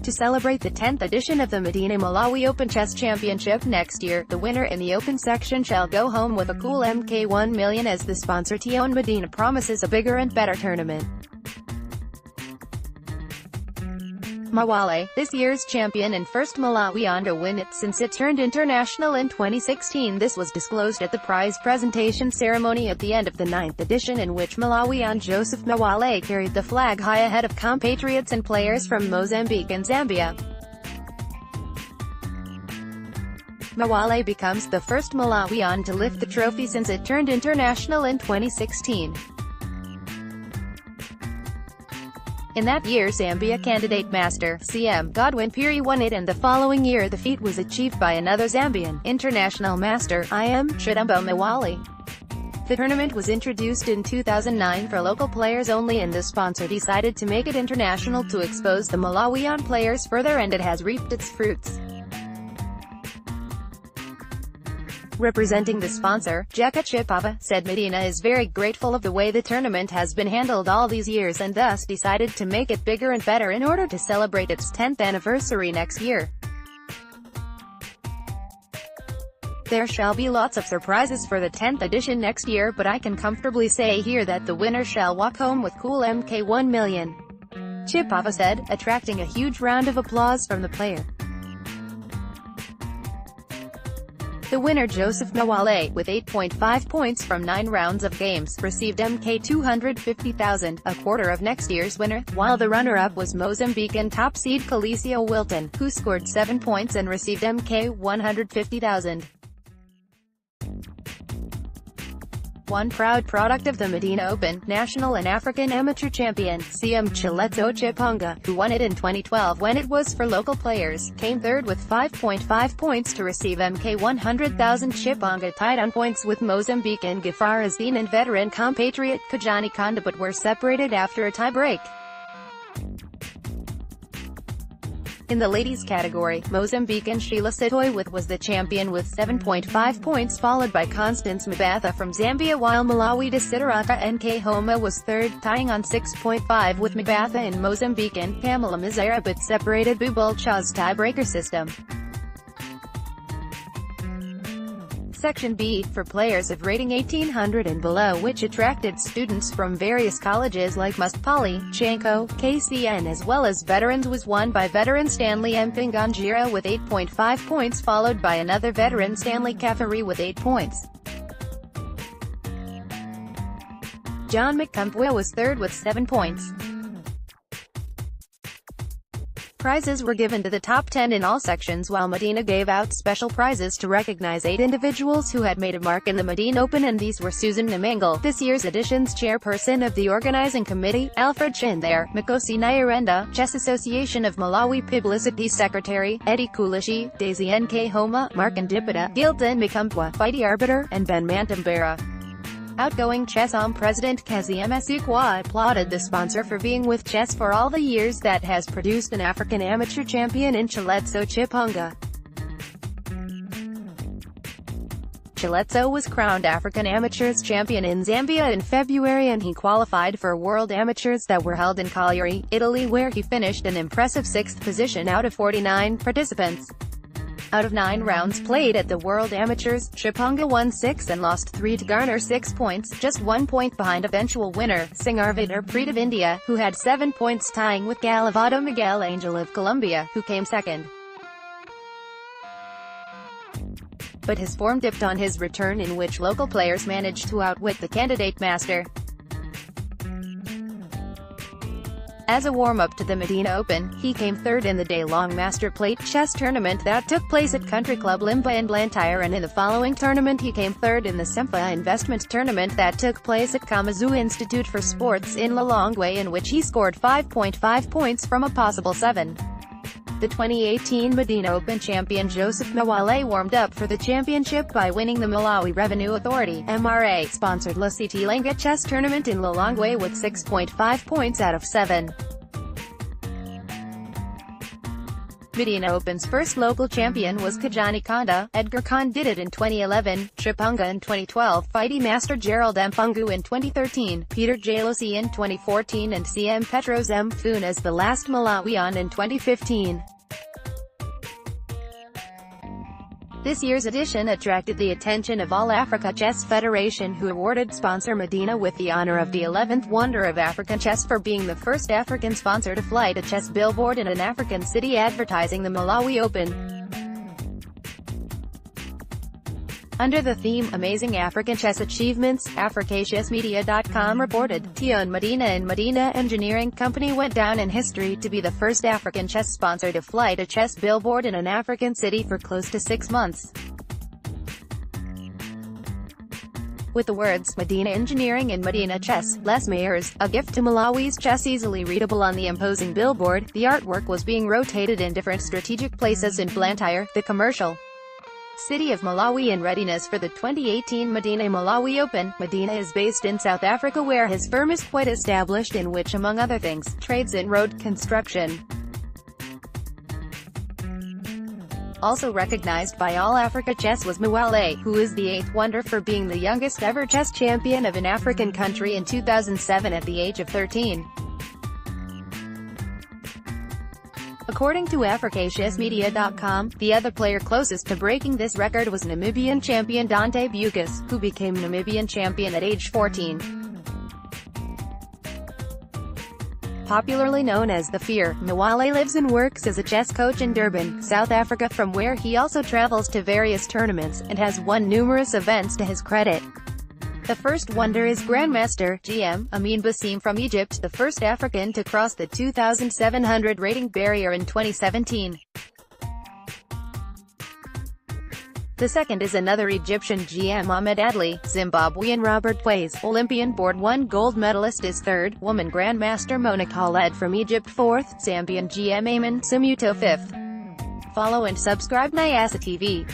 To celebrate the 10th edition of the Mdina Malawi Open Chess Championship next year, the winner in the Open section shall go home with a cool MK1 million as the sponsor Tion Mdina promises a bigger and better tournament. Malawi, this year's champion and first Malawian to win it since it turned international in 2016. This was disclosed at the prize presentation ceremony at the end of the 9th edition, in which Malawian Joseph Mawale carried the flag high ahead of compatriots and players from Mozambique and Zambia. Mawale becomes the first Malawian to lift the trophy since it turned international in 2016. In that year, Zambia candidate Master CM Godwin Piri won it, and the following year the feat was achieved by another Zambian international master, IM Chidumbo Mawale. The tournament was introduced in 2009 for local players only, and the sponsor decided to make it international to expose the Malawian players further, and it has reaped its fruits. Representing the sponsor, Jeka Chipava, said Mdina is very grateful of the way the tournament has been handled all these years and thus decided to make it bigger and better in order to celebrate its 10th anniversary next year. There shall be lots of surprises for the 10th edition next year, but I can comfortably say here that the winner shall walk home with cool MK1 million. Chipava said, attracting a huge round of applause from the player. The winner, Joseph Mawale, with 8.5 points from 9 rounds of games, received MK 250,000, a quarter of next year's winner, while the runner-up was Mozambican top seed Calicio Wilton, who scored 7 points and received MK 150,000. One proud product of the Mdina Open, national and African amateur champion, CM Chiletso Chipunga, who won it in 2012 when it was for local players, came third with 5.5 points to receive MK 100,000. Chipunga tied on points with Mozambican Gafar Azdin and veteran compatriot Kajani Konda, but were separated after a tie-break. In the ladies category, Mozambican Sheila Sitoy was the champion with 7.5 points, followed by Constance Mabatha from Zambia, while Malawi Desiderata NK Homa was third, tying on 6.5 with Mabatha and Mozambican Pamela Mizera, but separated Bubulcha's tiebreaker system. Section B, for players of rating 1800 and below, which attracted students from various colleges like Must Poly, Chanko, KCN as well as veterans, was won by veteran Stanley Mpinganjira with 8.5 points, followed by another veteran Stanley Kafari with 8 points. John McCumpua was third with 7 points. Prizes were given to the top 10 in all sections, while Mdina gave out special prizes to recognize 8 individuals who had made a mark in the Mdina Open, and these were Susan Namangal, this year's edition's chairperson of the organizing committee, Alfred Chindare, Mikosi Nyarenda, Chess Association of Malawi Publicity Secretary, Eddie Kulishi, Daisy NK Homa, Mark Ndipita, Gilton Mikumpwa, Fighty Arbiter, and Ben Mantambera. Outgoing Chessom president Kazi Msukwa applauded the sponsor for being with chess for all the years that has produced an African amateur champion in Chiletso Chipunga. Chiletso was crowned African Amateurs champion in Zambia in February, and he qualified for World Amateurs that were held in Cagliari, Italy, where he finished an impressive 6th position out of 49 participants. Out of 9 rounds played at the World Amateurs, Chipunga won 6 and lost 3 to garner 6 points, just 1 point behind eventual winner, Singarvidar Preet of India, who had 7 points, tying with Galavado Miguel Angel of Colombia, who came second. But his form dipped on his return, in which local players managed to outwit the candidate master. As a warm-up to the Mdina Open, he came third in the day-long Master Plate chess tournament that took place at Country Club Limba in Blantyre, and in the following tournament he came third in the Semfa investment tournament that took place at Kamazu Institute for Sports in Lilongwe, in which he scored 5.5 points from a possible 7. The 2018 Mdina Open champion Joseph Mawale warmed up for the championship by winning the Malawi Revenue Authority (MRA)-sponsored La City Langa chess tournament in Lilongwe with 6.5 points out of 7. Mdina Open's first local champion was Kajani Kanda. Edgar Khan did it in 2011, Chipunga in 2012, Fighty Master Gerald Mfungu in 2013, Peter Jalosi in 2014 and CM Petros Mfune as the last Malawian in 2015. This year's edition attracted the attention of All Africa Chess Federation, who awarded sponsor Mdina with the honor of the 11th Wonder of African Chess for being the first African sponsor to fly a chess billboard in an African city advertising the Malawi Open. Under the theme, Amazing African Chess Achievements, AfricaChessMedia.com reported, Tion Mdina and Mdina Engineering Company went down in history to be the first African chess sponsor to fly a chess billboard in an African city for close to 6 months. With the words, Mdina Engineering and Mdina Chess, Les Mayors, a gift to Malawi's chess easily readable on the imposing billboard, the artwork was being rotated in different strategic places in Blantyre, the commercial city of Malawi in readiness for the 2018 Mdina Malawi Open. Mdina is based in South Africa where his firm is quite established in which, among other things, trades in road construction. Also recognized by All Africa Chess was Mwale, who is the 8th wonder for being the youngest ever chess champion of an African country in 2007 at the age of 13. According to AfricaChessMedia.com, the other player closest to breaking this record was Namibian champion Dante Bucas, who became Namibian champion at age 14. Popularly known as The Fear, Mwale lives and works as a chess coach in Durban, South Africa, from where he also travels to various tournaments, and has won numerous events to his credit. The first wonder is Grandmaster GM Amin Basim from Egypt, the first African to cross the 2,700 rating barrier in 2017. The second is another Egyptian GM Ahmed Adli. Zimbabwean Robert Plays, Olympian Board 1 gold medalist, is third, woman Grandmaster Mona Khaled from Egypt fourth, Zambian GM Ayman Samuto fifth. Follow and subscribe Nyasa TV.